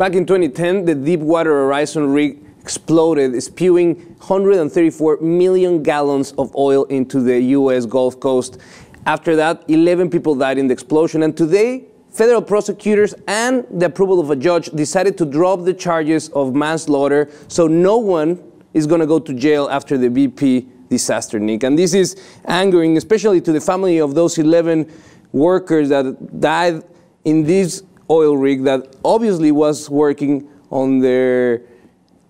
Back in 2010, the Deepwater Horizon rig exploded, spewing 134 million gallons of oil into the U.S. Gulf Coast. After that, 11 people died in the explosion, and today, federal prosecutors and the approval of a judge decided to drop the charges of manslaughter, so no one is going to go to jail after the BP disaster, Nick. And this is angering, especially to the family of those 11 workers that died in this oil rig that obviously was working on their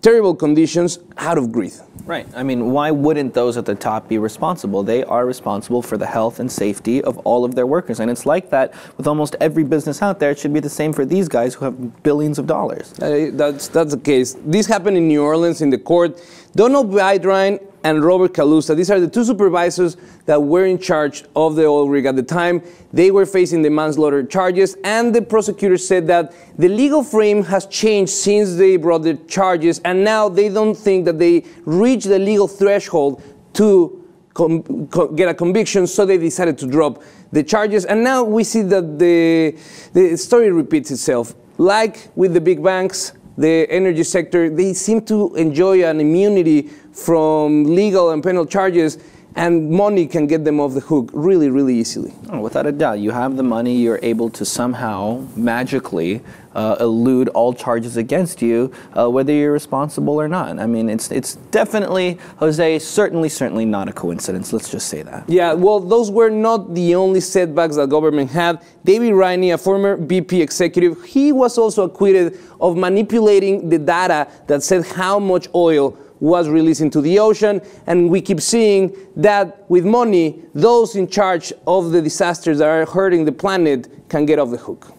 terrible conditions out of greed. Right. I mean, why wouldn't those at the top be responsible? They are responsible for the health and safety of all of their workers. And it's like that with almost every business out there. It should be the same for these guys who have billions of dollars. That's the case. This happened in New Orleans in the court. Donald Vidrine and Robert Calusa, these are the two supervisors that were in charge of the oil rig at the time. They were facing the manslaughter charges, and the prosecutor said that the legal frame has changed since they brought the charges, and now they don't think that they reached the legal threshold to get a conviction, so they decided to drop the charges. And now we see that the story repeats itself. Like with the big banks, the energy sector, they seem to enjoy an immunity from legal and penal charges, and money can get them off the hook really, really easily. Oh, without a doubt. You have the money, you're able to somehow magically elude all charges against you, whether you're responsible or not. I mean, it's definitely, Jose, certainly not a coincidence. Let's just say that. Yeah, well, those were not the only setbacks that government had. David Riney, a former BP executive, he was also acquitted of manipulating the data that said how much oil was released into the ocean, and we keep seeing that with money, those in charge of the disasters that are hurting the planet can get off the hook.